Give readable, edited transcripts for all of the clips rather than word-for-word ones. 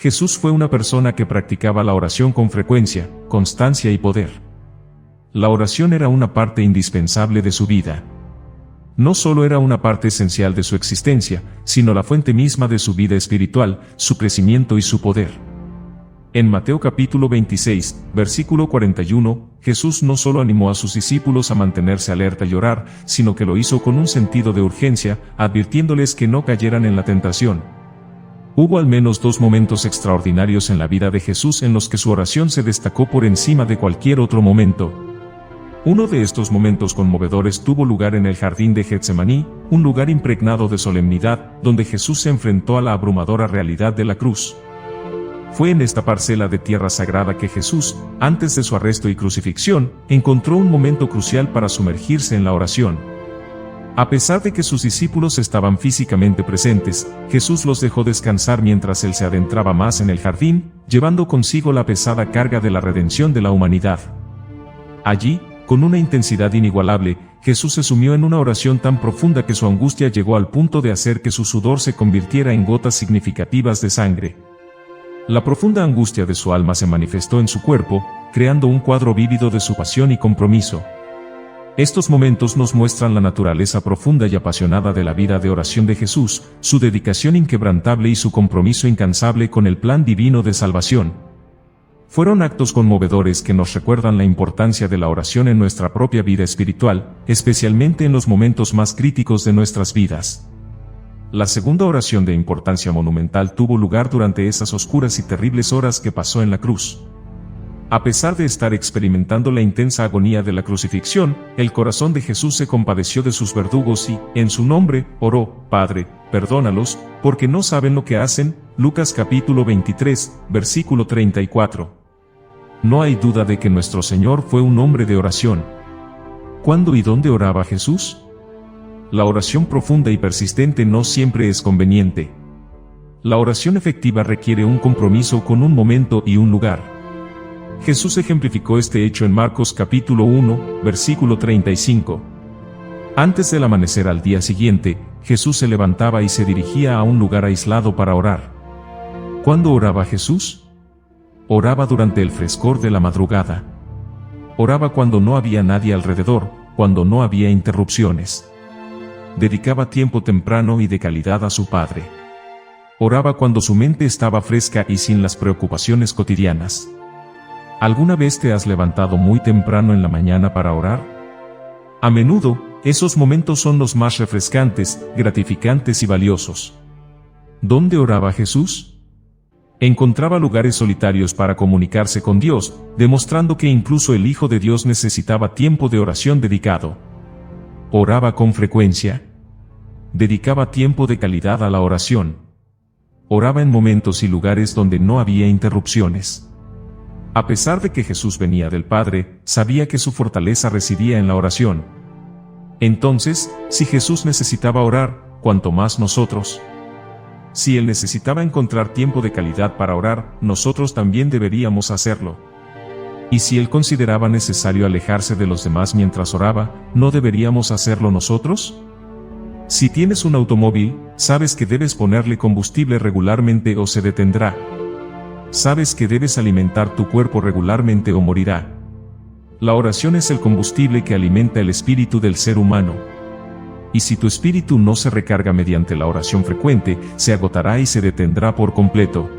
Jesús fue una persona que practicaba la oración con frecuencia, constancia y poder. La oración era una parte indispensable de su vida. No solo era una parte esencial de su existencia, sino la fuente misma de su vida espiritual, su crecimiento y su poder. En Mateo capítulo 26, versículo 41, Jesús no solo animó a sus discípulos a mantenerse alerta y orar, sino que lo hizo con un sentido de urgencia, advirtiéndoles que no cayeran en la tentación. Hubo al menos 2 momentos extraordinarios en la vida de Jesús en los que su oración se destacó por encima de cualquier otro momento. Uno de estos momentos conmovedores tuvo lugar en el jardín de Getsemaní, un lugar impregnado de solemnidad, donde Jesús se enfrentó a la abrumadora realidad de la cruz. Fue en esta parcela de tierra sagrada que Jesús, antes de su arresto y crucifixión, encontró un momento crucial para sumergirse en la oración. A pesar de que sus discípulos estaban físicamente presentes, Jesús los dejó descansar mientras él se adentraba más en el jardín, llevando consigo la pesada carga de la redención de la humanidad. Allí, con una intensidad inigualable, Jesús se sumió en una oración tan profunda que su angustia llegó al punto de hacer que su sudor se convirtiera en gotas significativas de sangre. La profunda angustia de su alma se manifestó en su cuerpo, creando un cuadro vívido de su pasión y compromiso. Estos momentos nos muestran la naturaleza profunda y apasionada de la vida de oración de Jesús, su dedicación inquebrantable y su compromiso incansable con el plan divino de salvación. Fueron actos conmovedores que nos recuerdan la importancia de la oración en nuestra propia vida espiritual, especialmente en los momentos más críticos de nuestras vidas. La segunda oración de importancia monumental tuvo lugar durante esas oscuras y terribles horas que pasó en la cruz. A pesar de estar experimentando la intensa agonía de la crucifixión, el corazón de Jesús se compadeció de sus verdugos y, en su nombre, oró: Padre, perdónalos, porque no saben lo que hacen. Lucas capítulo 23, versículo 34. No hay duda de que nuestro Señor fue un hombre de oración. ¿Cuándo y dónde oraba Jesús? La oración profunda y persistente no siempre es conveniente. La oración efectiva requiere un compromiso con un momento y un lugar. Jesús ejemplificó este hecho en Marcos capítulo 1, versículo 35. Antes del amanecer al día siguiente, Jesús se levantaba y se dirigía a un lugar aislado para orar. ¿Cuándo oraba Jesús? Oraba durante el frescor de la madrugada. Oraba cuando no había nadie alrededor, cuando no había interrupciones. Dedicaba tiempo temprano y de calidad a su Padre. Oraba cuando su mente estaba fresca y sin las preocupaciones cotidianas. ¿Alguna vez te has levantado muy temprano en la mañana para orar? A menudo, esos momentos son los más refrescantes, gratificantes y valiosos. ¿Dónde oraba Jesús? Encontraba lugares solitarios para comunicarse con Dios, demostrando que incluso el Hijo de Dios necesitaba tiempo de oración dedicado. Oraba con frecuencia. Dedicaba tiempo de calidad a la oración. Oraba en momentos y lugares donde no había interrupciones. A pesar de que Jesús venía del Padre, sabía que su fortaleza residía en la oración. Entonces, si Jesús necesitaba orar, ¿cuánto más nosotros? Si Él necesitaba encontrar tiempo de calidad para orar, nosotros también deberíamos hacerlo. Y si Él consideraba necesario alejarse de los demás mientras oraba, ¿no deberíamos hacerlo nosotros? Si tienes un automóvil, sabes que debes ponerle combustible regularmente o se detendrá. Sabes que debes alimentar tu cuerpo regularmente o morirá. La oración es el combustible que alimenta el espíritu del ser humano. Y si tu espíritu no se recarga mediante la oración frecuente, se agotará y se detendrá por completo.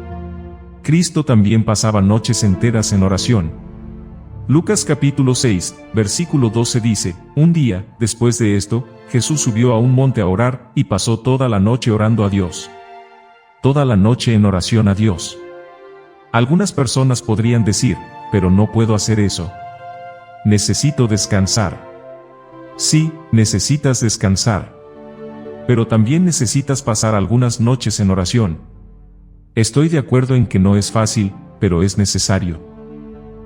Cristo también pasaba noches enteras en oración. Lucas capítulo 6, versículo 12 dice: Un día, después de esto, Jesús subió a un monte a orar, y pasó toda la noche orando a Dios. Toda la noche en oración a Dios. Algunas personas podrían decir: pero no puedo hacer eso. Necesito descansar. Sí, necesitas descansar. Pero también necesitas pasar algunas noches en oración. Estoy de acuerdo en que no es fácil, pero es necesario.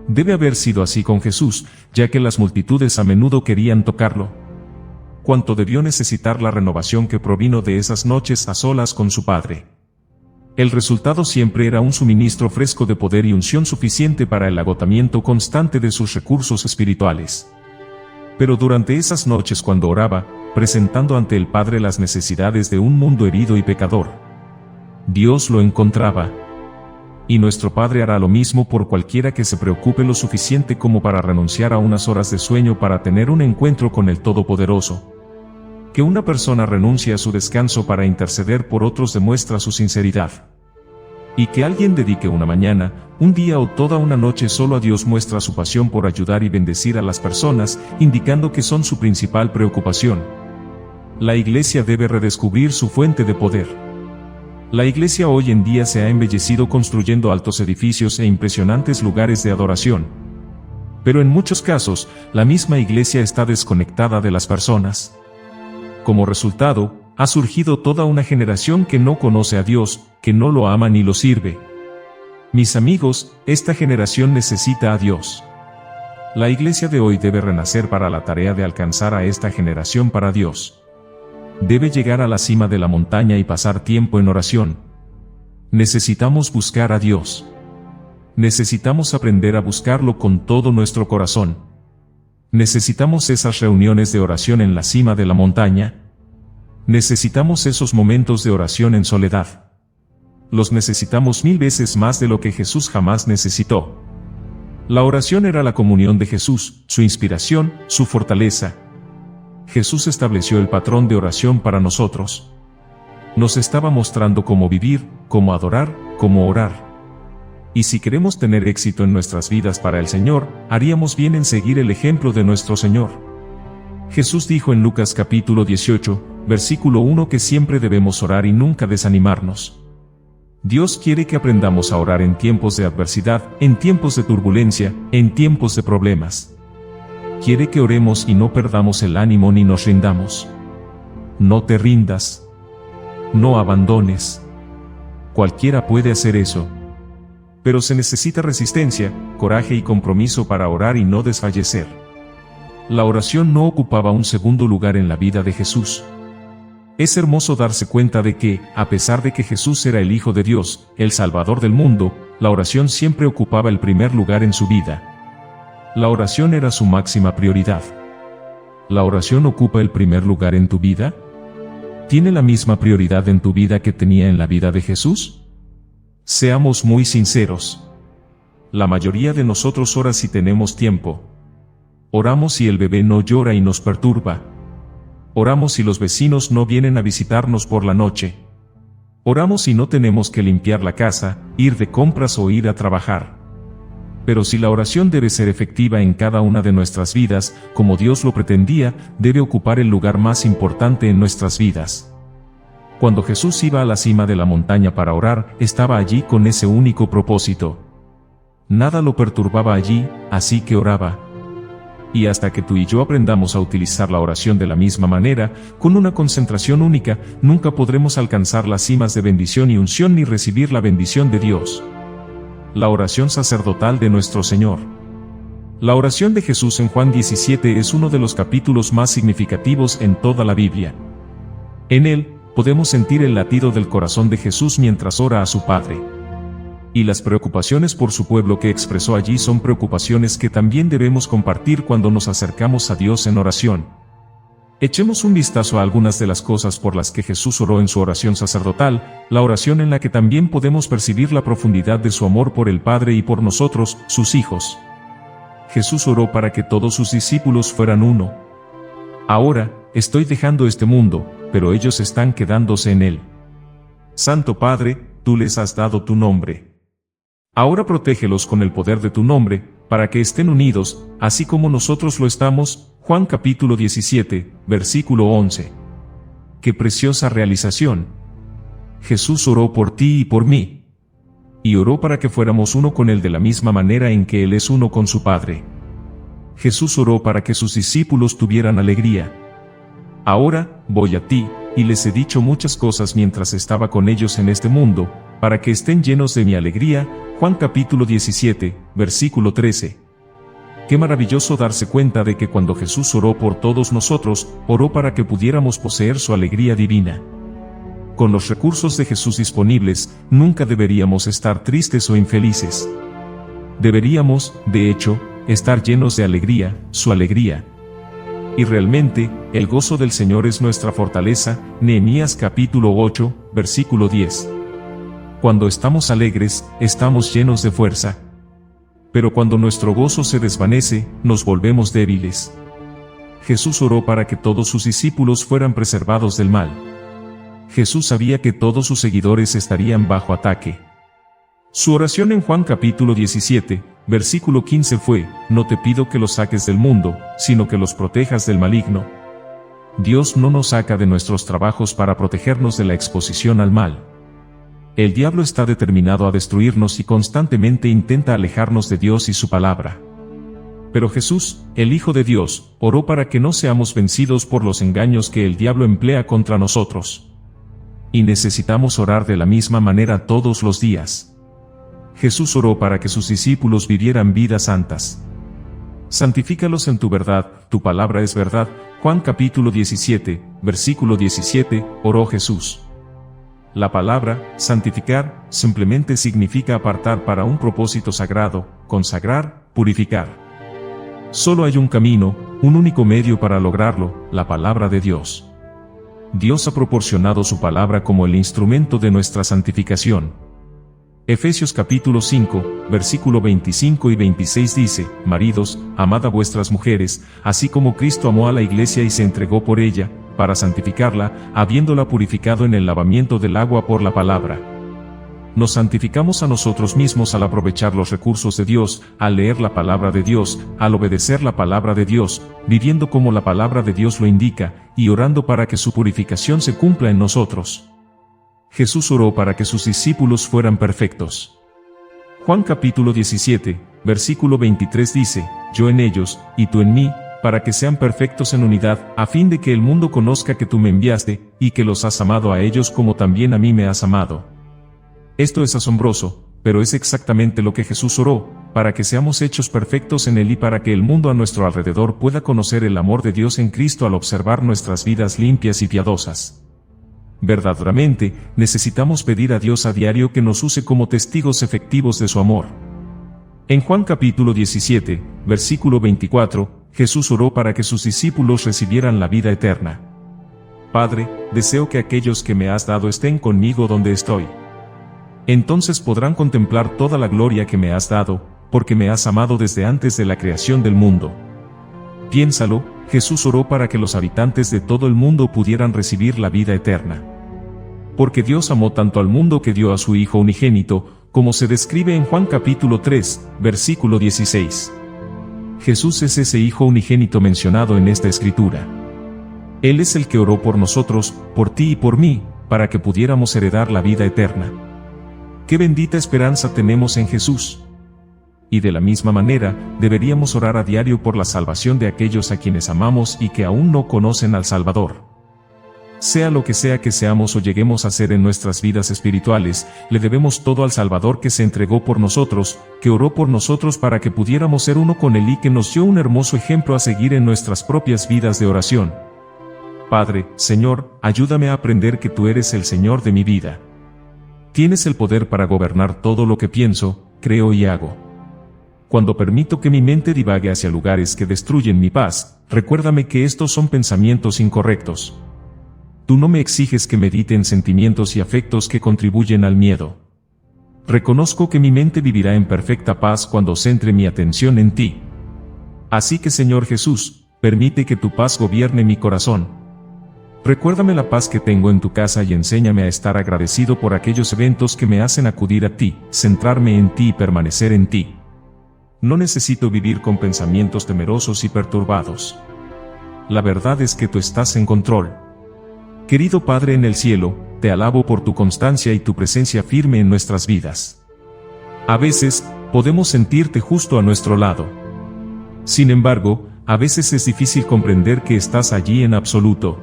Debe haber sido así con Jesús, ya que las multitudes a menudo querían tocarlo. Cuánto debió necesitar la renovación que provino de esas noches a solas con su Padre. El resultado siempre era un suministro fresco de poder y unción suficiente para el agotamiento constante de sus recursos espirituales. Pero durante esas noches cuando oraba, presentando ante el Padre las necesidades de un mundo herido y pecador, Dios lo encontraba. y nuestro Padre hará lo mismo por cualquiera que se preocupe lo suficiente como para renunciar a unas horas de sueño para tener un encuentro con el Todopoderoso. Que una persona renuncie a su descanso para interceder por otros demuestra su sinceridad. Y que alguien dedique una mañana, un día o toda una noche solo a Dios muestra su pasión por ayudar y bendecir a las personas, indicando que son su principal preocupación. La Iglesia debe redescubrir su fuente de poder. La Iglesia hoy en día se ha embellecido construyendo altos edificios e impresionantes lugares de adoración. Pero en muchos casos, la misma Iglesia está desconectada de las personas. Como resultado, ha surgido toda una generación que no conoce a Dios, que no lo ama ni lo sirve. Mis amigos, esta generación necesita a Dios. La Iglesia de hoy debe renacer para la tarea de alcanzar a esta generación para Dios. Debe llegar a la cima de la montaña y pasar tiempo en oración. Necesitamos buscar a Dios. Necesitamos aprender a buscarlo con todo nuestro corazón. Necesitamos esas reuniones de oración en la cima de la montaña. Necesitamos esos momentos de oración en soledad. Los necesitamos 1000 veces más de lo que Jesús jamás necesitó. La oración era la comunión de Jesús, su inspiración, su fortaleza. Jesús estableció el patrón de oración para nosotros. Nos estaba mostrando cómo vivir, cómo adorar, cómo orar. Y si queremos tener éxito en nuestras vidas para el Señor, haríamos bien en seguir el ejemplo de nuestro Señor. Jesús dijo en Lucas capítulo 18, versículo 1 que siempre debemos orar y nunca desanimarnos. Dios quiere que aprendamos a orar en tiempos de adversidad, en tiempos de turbulencia, en tiempos de problemas. Quiere que oremos y no perdamos el ánimo ni nos rindamos. No te rindas. No abandones. Cualquiera puede hacer eso. Pero se necesita resistencia, coraje y compromiso para orar y no desfallecer. La oración no ocupaba un segundo lugar en la vida de Jesús. Es hermoso darse cuenta de que, a pesar de que Jesús era el Hijo de Dios, el Salvador del mundo, la oración siempre ocupaba el primer lugar en su vida. La oración era su máxima prioridad. ¿La oración ocupa el primer lugar en tu vida? ¿Tiene la misma prioridad en tu vida que tenía en la vida de Jesús? Seamos muy sinceros. La mayoría de nosotros ora si tenemos tiempo. Oramos si el bebé no llora y nos perturba. Oramos si los vecinos no vienen a visitarnos por la noche. Oramos si no tenemos que limpiar la casa, ir de compras o ir a trabajar. Pero si la oración debe ser efectiva en cada una de nuestras vidas, como Dios lo pretendía, debe ocupar el lugar más importante en nuestras vidas. Cuando Jesús iba a la cima de la montaña para orar, estaba allí con ese único propósito. Nada lo perturbaba allí, así que oraba. Y hasta que tú y yo aprendamos a utilizar la oración de la misma manera, con una concentración única, nunca podremos alcanzar las cimas de bendición y unción ni recibir la bendición de Dios. La oración sacerdotal de nuestro Señor. La oración de Jesús en Juan 17 es uno de los capítulos más significativos en toda la Biblia. En él, podemos sentir el latido del corazón de Jesús mientras ora a su Padre. Y las preocupaciones por su pueblo que expresó allí son preocupaciones que también debemos compartir cuando nos acercamos a Dios en oración. Echemos un vistazo a algunas de las cosas por las que Jesús oró en su oración sacerdotal, la oración en la que también podemos percibir la profundidad de su amor por el Padre y por nosotros, sus hijos. Jesús oró para que todos sus discípulos fueran uno. Ahora, estoy dejando este mundo, pero ellos están quedándose en él. Santo Padre, tú les has dado tu nombre. Ahora protégelos con el poder de tu nombre, para que estén unidos, así como nosotros lo estamos. Juan capítulo 17, versículo 11. ¡Qué preciosa realización! Jesús oró por ti y por mí. Y oró para que fuéramos uno con Él de la misma manera en que Él es uno con su Padre. Jesús oró para que sus discípulos tuvieran alegría. Ahora, voy a ti, y les he dicho muchas cosas mientras estaba con ellos en este mundo, para que estén llenos de mi alegría. Juan capítulo 17, versículo 13. Qué maravilloso darse cuenta de que cuando Jesús oró por todos nosotros, oró para que pudiéramos poseer su alegría divina. Con los recursos de Jesús disponibles, nunca deberíamos estar tristes o infelices. Deberíamos, de hecho, estar llenos de alegría, su alegría. Y realmente, el gozo del Señor es nuestra fortaleza. Nehemías capítulo 8, versículo 10. Cuando estamos alegres, estamos llenos de fuerza. Pero cuando nuestro gozo se desvanece, nos volvemos débiles. Jesús oró para que todos sus discípulos fueran preservados del mal. Jesús sabía que todos sus seguidores estarían bajo ataque. Su oración en Juan capítulo 17, versículo 15 fue: no te pido que los saques del mundo, sino que los protejas del maligno. Dios no nos saca de nuestros trabajos para protegernos de la exposición al mal. El diablo está determinado a destruirnos y constantemente intenta alejarnos de Dios y su palabra. Pero Jesús, el Hijo de Dios, oró para que no seamos vencidos por los engaños que el diablo emplea contra nosotros. Y necesitamos orar de la misma manera todos los días. Jesús oró para que sus discípulos vivieran vidas santas. Santifícalos en tu verdad, tu palabra es verdad. Juan capítulo 17, versículo 17, oró Jesús. La palabra, santificar, simplemente significa apartar para un propósito sagrado, consagrar, purificar. Solo hay un camino, un único medio para lograrlo, la palabra de Dios. Dios ha proporcionado su palabra como el instrumento de nuestra santificación. Efesios capítulo 5, versículo 25 y 26 dice: maridos, amad a vuestras mujeres, así como Cristo amó a la iglesia y se entregó por ella, para santificarla, habiéndola purificado en el lavamiento del agua por la palabra. Nos santificamos a nosotros mismos al aprovechar los recursos de Dios, al leer la palabra de Dios, al obedecer la palabra de Dios, viviendo como la palabra de Dios lo indica, y orando para que su purificación se cumpla en nosotros. Jesús oró para que sus discípulos fueran perfectos. Juan capítulo 17, versículo 23 dice: yo en ellos, y tú en mí, para que sean perfectos en unidad, a fin de que el mundo conozca que tú me enviaste, y que los has amado a ellos como también a mí me has amado. Esto es asombroso, pero es exactamente lo que Jesús oró, para que seamos hechos perfectos en Él y para que el mundo a nuestro alrededor pueda conocer el amor de Dios en Cristo al observar nuestras vidas limpias y piadosas. Verdaderamente, necesitamos pedir a Dios a diario que nos use como testigos efectivos de su amor. En Juan capítulo 17, versículo 24, Jesús oró para que sus discípulos recibieran la vida eterna. Padre, deseo que aquellos que me has dado estén conmigo donde estoy. Entonces podrán contemplar toda la gloria que me has dado, porque me has amado desde antes de la creación del mundo. Piénsalo, Jesús oró para que los habitantes de todo el mundo pudieran recibir la vida eterna. Porque Dios amó tanto al mundo que dio a su Hijo unigénito, como se describe en Juan capítulo 3, versículo 16. Jesús es ese Hijo unigénito mencionado en esta escritura. Él es el que oró por nosotros, por ti y por mí, para que pudiéramos heredar la vida eterna. ¡Qué bendita esperanza tenemos en Jesús! Y de la misma manera, deberíamos orar a diario por la salvación de aquellos a quienes amamos y que aún no conocen al Salvador. Sea lo que sea que seamos o lleguemos a ser en nuestras vidas espirituales, le debemos todo al Salvador que se entregó por nosotros, que oró por nosotros para que pudiéramos ser uno con Él y que nos dio un hermoso ejemplo a seguir en nuestras propias vidas de oración. Padre, Señor, ayúdame a aprender que tú eres el Señor de mi vida. Tienes el poder para gobernar todo lo que pienso, creo y hago. Cuando permito que mi mente divague hacia lugares que destruyen mi paz, recuérdame que estos son pensamientos incorrectos. Tú no me exiges que medite en sentimientos y afectos que contribuyen al miedo. Reconozco que mi mente vivirá en perfecta paz cuando centre mi atención en ti. Así que Señor Jesús, permite que tu paz gobierne mi corazón. Recuérdame la paz que tengo en tu casa y enséñame a estar agradecido por aquellos eventos que me hacen acudir a ti, centrarme en ti y permanecer en ti. No necesito vivir con pensamientos temerosos y perturbados. La verdad es que tú estás en control. Querido Padre en el cielo, te alabo por tu constancia y tu presencia firme en nuestras vidas. A veces, podemos sentirte justo a nuestro lado. Sin embargo, a veces es difícil comprender que estás allí en absoluto.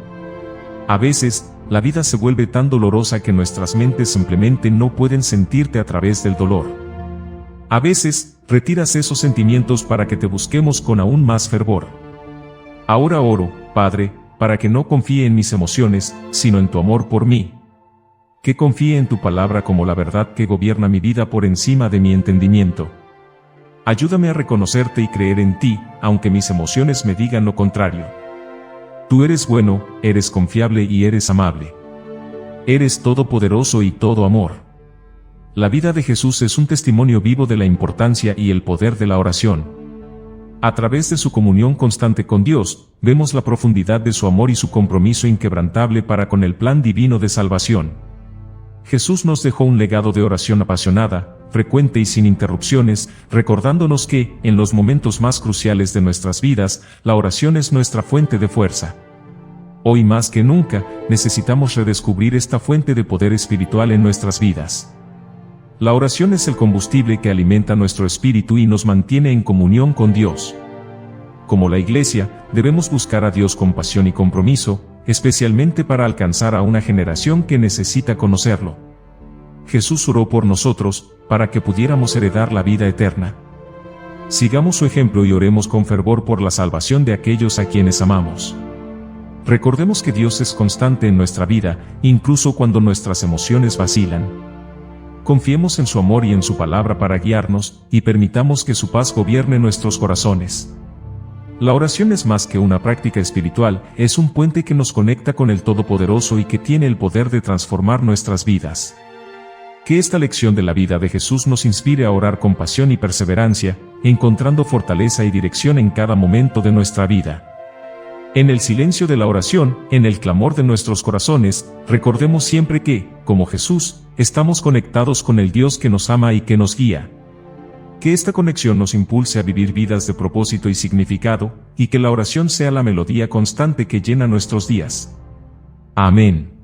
A veces, la vida se vuelve tan dolorosa que nuestras mentes simplemente no pueden sentirte a través del dolor. A veces, retiras esos sentimientos para que te busquemos con aún más fervor. Ahora oro, Padre, para que no confíe en mis emociones, sino en tu amor por mí. Que confíe en tu palabra como la verdad que gobierna mi vida por encima de mi entendimiento. Ayúdame a reconocerte y creer en ti, aunque mis emociones me digan lo contrario. Tú eres bueno, eres confiable y eres amable. Eres todopoderoso y todo amor. La vida de Jesús es un testimonio vivo de la importancia y el poder de la oración. A través de su comunión constante con Dios, vemos la profundidad de su amor y su compromiso inquebrantable para con el plan divino de salvación. Jesús nos dejó un legado de oración apasionada, frecuente y sin interrupciones, recordándonos que, en los momentos más cruciales de nuestras vidas, la oración es nuestra fuente de fuerza. Hoy más que nunca, necesitamos redescubrir esta fuente de poder espiritual en nuestras vidas. La oración es el combustible que alimenta nuestro espíritu y nos mantiene en comunión con Dios. Como la Iglesia, debemos buscar a Dios con pasión y compromiso, especialmente para alcanzar a una generación que necesita conocerlo. Jesús oró por nosotros, para que pudiéramos heredar la vida eterna. Sigamos su ejemplo y oremos con fervor por la salvación de aquellos a quienes amamos. Recordemos que Dios es constante en nuestra vida, incluso cuando nuestras emociones vacilan. Confiemos en su amor y en su palabra para guiarnos, y permitamos que su paz gobierne nuestros corazones. La oración es más que una práctica espiritual, es un puente que nos conecta con el Todopoderoso y que tiene el poder de transformar nuestras vidas. Que esta lección de la vida de Jesús nos inspire a orar con pasión y perseverancia, encontrando fortaleza y dirección en cada momento de nuestra vida. En el silencio de la oración, en el clamor de nuestros corazones, recordemos siempre que, como Jesús, estamos conectados con el Dios que nos ama y que nos guía. Que esta conexión nos impulse a vivir vidas de propósito y significado, y que la oración sea la melodía constante que llena nuestros días. Amén.